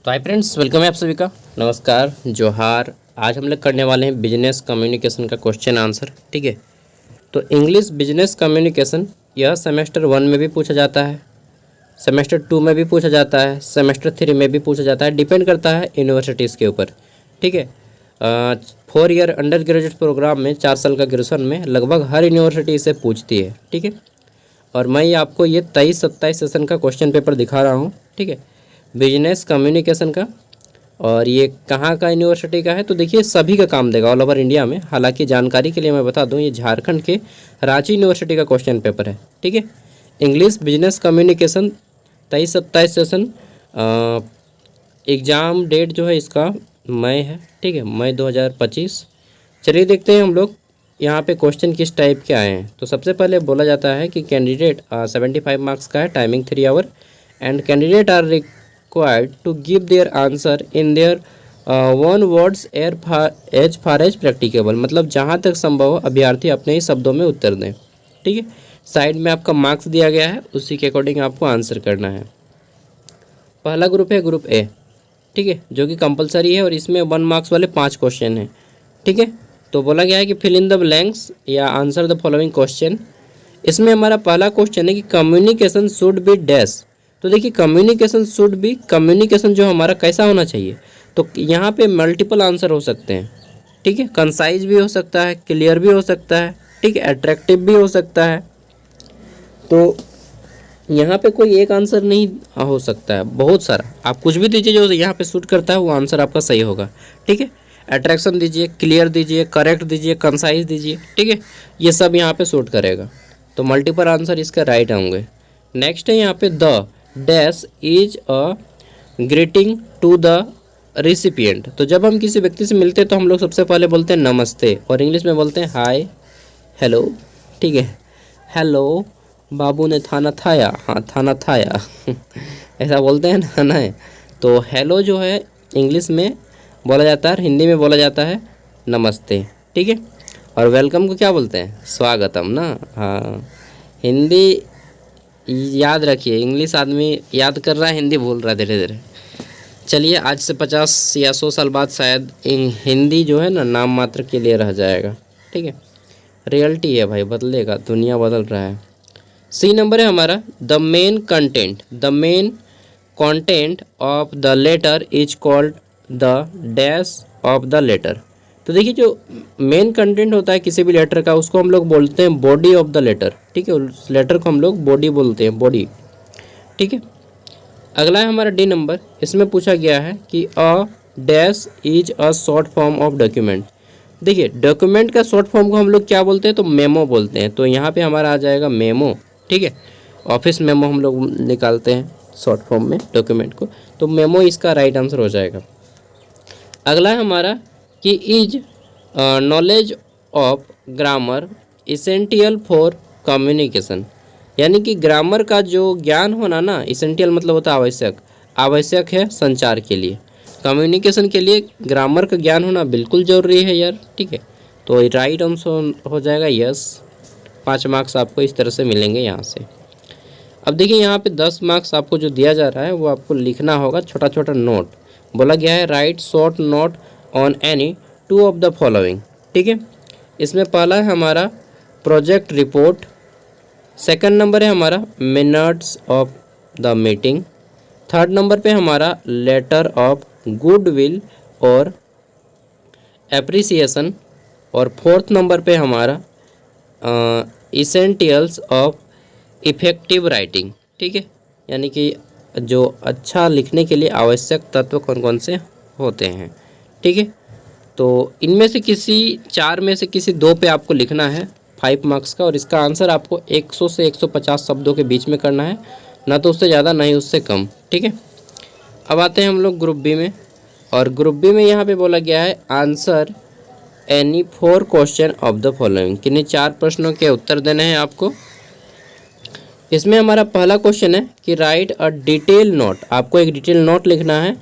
तो hi friends, welcome है आप सभी का। नमस्कार, जोहार। आज हम लोग करने वाले हैं बिजनेस कम्युनिकेशन का क्वेश्चन आंसर। ठीक है, तो इंग्लिश बिजनेस कम्युनिकेशन यह सेमेस्टर 1 में भी पूछा जाता है, सेमेस्टर 2 में भी पूछा जाता है, सेमेस्टर 3 में भी पूछा जाता है। डिपेंड करता है यूनिवर्सिटीज़ के ऊपर। ठीक है, 4 ईयर अंडर ग्रेजुएट प्रोग्राम में 4 साल का ग्रेजुएशन में लगभग हर यूनिवर्सिटी इसे पूछती है। ठीक है, और मैं आपको ये 23-27 सेशन का क्वेश्चन पेपर दिखा रहा हूँ। ठीक है, बिजनेस कम्युनिकेशन का, और ये कहाँ का यूनिवर्सिटी का है तो देखिए सभी का काम देगा ऑल ओवर इंडिया में। हालांकि जानकारी के लिए मैं बता दूं, ये झारखंड के रांची यूनिवर्सिटी का क्वेश्चन पेपर है। ठीक है, English business communication 23-27 session. Exam date जो है इसका मई है। ठीक है, मई 2025। चलिए देखते हैं हम लोग यहाँ पे क्वेश्चन किस टाइप के आए हैं। तो सबसे पहले बोला जाता है कि कैंडिडेट 75 मार्क्स का है, timing 3 hour, and candidate are required to give their answer in their one words as far as practicable। मतलब जहाँ तक संभव हो अभ्यर्थी अपने ही शब्दों में उत्तर दें। ठीक है, साइड में आपका मार्क्स दिया गया है, उसी के अकॉर्डिंग आपको आंसर करना है। पहला ग्रुप है ग्रुप ए। ठीक है, जो कि कंपलसरी है और इसमें 1 मार्क्स वाले 5 क्वेश्चन हैं। ठीक है, तो बोला गया है कि फिल इन द ब्लैंक्स या आंसर द फॉलोइंग क्वेश्चन। इसमें हमारा पहला क्वेश्चन है कि कम्युनिकेशन शुड बी डैश। तो देखिए कम्युनिकेशन शुड बी, कम्युनिकेशन जो हमारा कैसा होना चाहिए, तो यहाँ पे मल्टीपल आंसर हो सकते हैं। ठीक है, कंसाइज भी हो सकता है, क्लियर भी हो सकता है, ठीक है, अट्रैक्टिव भी हो सकता है। तो यहाँ पे कोई एक आंसर नहीं हो सकता है, बहुत सारा आप कुछ भी दीजिए जो यहाँ पे सूट करता है वो आंसर आपका सही होगा। ठीक है, अट्रैक्शन दीजिए, क्लियर दीजिए, करेक्ट दीजिए, कंसाइज दीजिए। ठीक है, ये सब यहाँ पे सूट करेगा, तो मल्टीपल आंसर इसका राइट होंगे। नेक्स्ट है यहाँ पे the dash is a greeting to the recipient. तो जब हम किसी व्यक्ति से मिलते हैं तो हम लोग सबसे पहले बोलते हैं नमस्ते, और इंग्लिश में बोलते हैं हाय, हेलो। ठीक है, हेलो बाबू ने खाना खाया, हाँ खाना खाया ऐसा बोलते हैं ना। तो हेलो जो है इंग्लिश में बोला जाता है, हिंदी में बोला जाता है नमस्ते। ठीक है, और वेलकम को क्या बोलते हैं, स्वागतम ना। हाँ, हिंदी याद रखिए, इंग्लिश आदमी याद कर रहा है, हिंदी भूल रहा है धीरे धीरे। चलिए, आज से 50 या 100 साल बाद शायद हिंदी जो है ना नाम मात्र के लिए रह जाएगा। ठीक है, रियलिटी है भाई, बदलेगा, दुनिया बदल रहा है। सी नंबर है हमारा the main content. The main content of the letter is called the dash of the letter. तो देखिए जो मेन कंटेंट होता है किसी भी लेटर का, उसको हम लोग बोलते हैं बॉडी ऑफ द लेटर। ठीक है, उस लेटर को हम लोग बॉडी बोलते हैं, बॉडी। ठीक है, अगला है हमारा डी नंबर। इसमें पूछा गया है कि a dash is a short form of document. देखिए डॉक्यूमेंट का शॉर्ट फॉर्म को हम लोग क्या बोलते हैं, तो मेमो बोलते हैं। तो यहाँ पे हमारा आ जाएगा मेमो। ठीक है, ऑफिस मेमो हम लोग निकालते हैं शॉर्ट फॉर्म में डॉक्यूमेंट को, तो मेमो इसका राइट आंसर हो जाएगा। अगला है हमारा कि is knowledge of grammar essential for communication. यानी कि ग्रामर का जो ज्ञान होना ना, इसेंशियल मतलब होता है आवश्यक, आवश्यक है संचार के लिए, कम्युनिकेशन के लिए ग्रामर का ज्ञान होना बिल्कुल ज़रूरी है यार। ठीक है, तो राइट आंसर हो जाएगा यस। 5 मार्क्स आपको इस तरह से मिलेंगे यहाँ से। अब देखिए यहाँ पे 10 मार्क्स आपको जो दिया जा रहा है वो आपको लिखना होगा छोटा छोटा नोट। बोला गया है right short note on any 2 of the following. ठीक है, इसमें पहला है हमारा प्रोजेक्ट रिपोर्ट, सेकंड नंबर है हमारा minutes of the meeting, third number पे हमारा लेटर ऑफ गुडविल और एप्रिसिएशन, और फोर्थ नंबर पे हमारा इसेंटियल्स ऑफ इफेक्टिव राइटिंग। ठीक है, यानी कि जो अच्छा लिखने के लिए आवश्यक तत्व कौन कौन से होते हैं। ठीक है, तो इनमें से किसी 4 में से किसी 2 पे आपको लिखना है 5 मार्क्स का, और इसका आंसर आपको 100 से 150 शब्दों के बीच में करना है, ना तो उससे ज़्यादा ना ही उससे कम। ठीक है, अब आते हैं हम लोग ग्रुप बी में, और ग्रुप बी में यहाँ पे बोला गया है answer any 4 question of the following. किन्हीं 4 प्रश्नों के उत्तर देने हैं आपको। इसमें हमारा पहला क्वेश्चन है कि राइट अ डिटेल नोट। आपको एक डिटेल नोट लिखना है,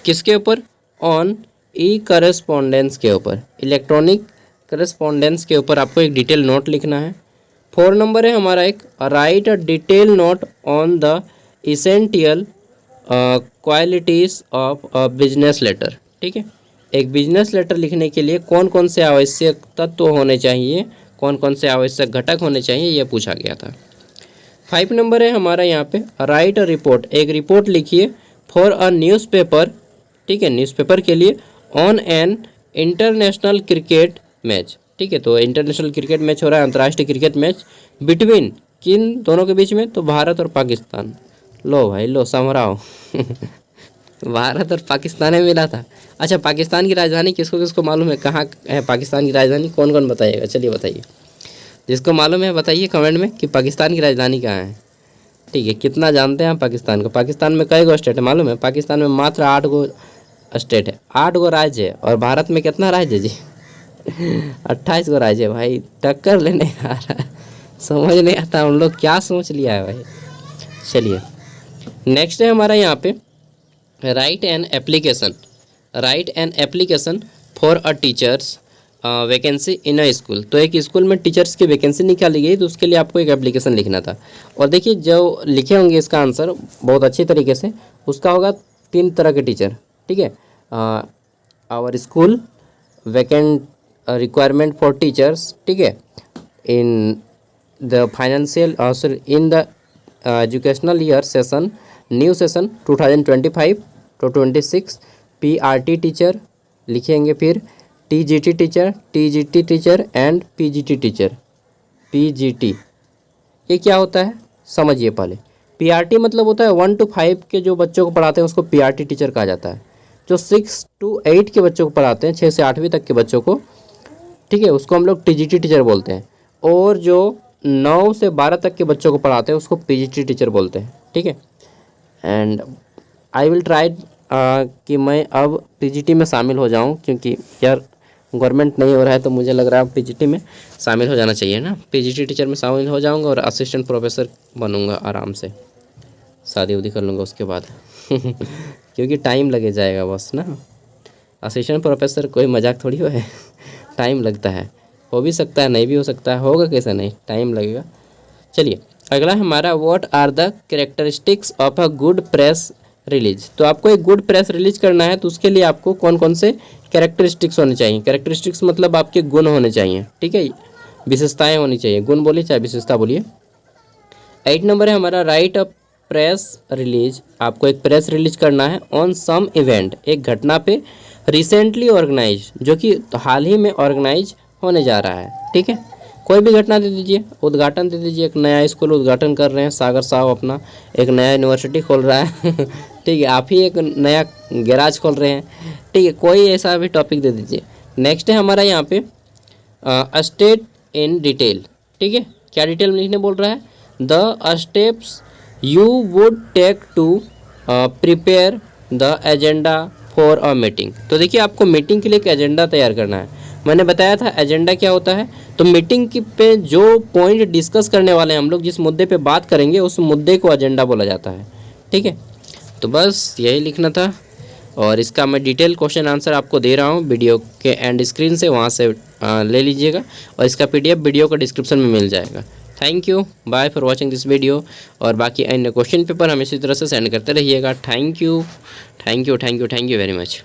किसके ऊपर, ऑन ई करस्पॉन्डेंस के ऊपर, इलेक्ट्रॉनिक करस्पॉन्डेंस के ऊपर आपको एक डिटेल नोट लिखना है। 4 नंबर है हमारा एक write a detail note on the essential qualities of a business letter. ठीक है, एक बिजनेस लेटर लिखने के लिए कौन कौन से आवश्यक तत्व होने चाहिए, कौन कौन से आवश्यक घटक होने चाहिए, ये पूछा गया था। 5 नंबर है हमारा यहाँ पे, राइट अ रिपोर्ट, एक रिपोर्ट लिखिए फॉर अ न्यूज़पेपर। ठीक है, न्यूज़पेपर के लिए on an international cricket match. ठीक है, तो इंटरनेशनल क्रिकेट मैच हो रहा है, अंतर्राष्ट्रीय क्रिकेट मैच बिटवीन, किन दोनों के बीच में, तो भारत और पाकिस्तान। लो भाई लो, समझाओ भारत और पाकिस्तान में मिला था। अच्छा, पाकिस्तान की राजधानी किसको किसको मालूम है, कहाँ है पाकिस्तान की राजधानी, कौन कौन बताइएगा, चलिए बताइए। जिसको मालूम है बताइए कमेंट में कि पाकिस्तान की राजधानी कहाँ है। ठीक है, कितना जानते हैं आप पाकिस्तान को? पाकिस्तान में कई गो स्टेट है मालूम है? पाकिस्तान में मात्र 8 गो स्टेट है, 8 गो राज्य है। और भारत में कितना राज्य है जी 28 गो राज्य है भाई। टक्कर लेने आ रहा है, समझ नहीं आता हम लोग क्या सोच लिया है भाई। चलिए नेक्स्ट है हमारा यहाँ पे, right an application, right an application for a teachers vacancy in a school. तो एक स्कूल में टीचर्स की वैकेंसी निकाली गई, तो उसके लिए आपको एक एप्लीकेशन लिखना था। और देखिए जो लिखे होंगे इसका आंसर बहुत अच्छी तरीके से, उसका होगा 3 तरह के टीचर। ठीक है, our school vacant requirement for teachers. ठीक है, in the financial in the educational year session, new session 2025 to 26, PRT teacher लिखेंगे, फिर TGT teacher, TGT teacher and PGT teacher. PGT ये क्या होता है समझिए पहले। PRT मतलब होता है 1 to 5 के जो बच्चों को पढ़ाते हैं उसको PRT टीचर कहा जाता है। जो 6 to 8 के बच्चों को पढ़ाते हैं, 6 से 8वीं तक के बच्चों को, ठीक है, उसको हम लोग TGT टीचर बोलते हैं। और जो 9 से 12 तक के बच्चों को पढ़ाते हैं उसको PGT टीचर बोलते हैं। ठीक है, एंड आई विल ट्राई कि मैं अब PGT में शामिल हो जाऊं, क्योंकि यार गवर्नमेंट नहीं हो रहा है तो मुझे लग रहा है PGT में शामिल हो जाना चाहिए ना। PGT टीचर में शामिल हो जाऊंगा और असिस्टेंट प्रोफेसर बनूंगा आराम से, शादी उदी कर लूँगा उसके बाद क्योंकि टाइम लगे जाएगा बस ना, असिस्टेंट प्रोफेसर कोई मजाक थोड़ी हो है टाइम लगता है, हो भी सकता है नहीं भी हो सकता है, होगा कैसे नहीं, टाइम लगेगा। चलिए अगला हमारा, what are the characteristics of a good press release. तो आपको एक गुड प्रेस रिलीज करना है तो उसके लिए आपको कौन कौन से कैरेक्टरिस्टिक्स होने चाहिए। कैरेक्टरिस्टिक्स मतलब आपके गुण होने चाहिए। ठीक है, विशेषताएं होनी चाहिए, गुण बोलिए चाहे विशेषता बोलिए। 8 नंबर है हमारा, राइट अ प्रेस रिलीज। आपको एक प्रेस रिलीज करना है ऑन सम इवेंट, एक घटना पे रिसेंटली ऑर्गेनाइज, जो कि हाल ही में ऑर्गेनाइज होने जा रहा है। ठीक है, कोई भी घटना दे दीजिए, उद्घाटन दे दीजिए, एक नया स्कूल उद्घाटन कर रहे हैं सागर साहब अपना, एक नया यूनिवर्सिटी खोल रहा है ठीक है, आप ही एक नया गैराज खोल रहे हैं। ठीक है, कोई ऐसा भी टॉपिक दे दीजिए। नेक्स्ट है हमारा यहाँ पे, स्टेट इन डिटेल। ठीक है, क्या डिटेल में लिखने बोल रहा है, the steps you would take to prepare the agenda for a meeting. तो देखिए आपको मीटिंग के लिए एक एजेंडा तैयार करना है। मैंने बताया था एजेंडा क्या होता है, तो मीटिंग की पे जो पॉइंट डिस्कस करने वाले हैं हम लोग, जिस मुद्दे पे बात करेंगे उस मुद्दे को एजेंडा बोला जाता है। ठीक है, तो बस यही लिखना था, और इसका मैं डिटेल क्वेश्चन आंसर आपको दे रहा हूँ वीडियो के एंड स्क्रीन से, वहाँ से ले लीजिएगा, और इसका PDF वीडियो का डिस्क्रिप्शन में मिल जाएगा। Thank you, bye for watching this video. और बाकी अन्य क्वेश्चन पेपर हम इसी तरह से सेंड करते रहिएगा। Thank you, thank you, thank you, thank you very much.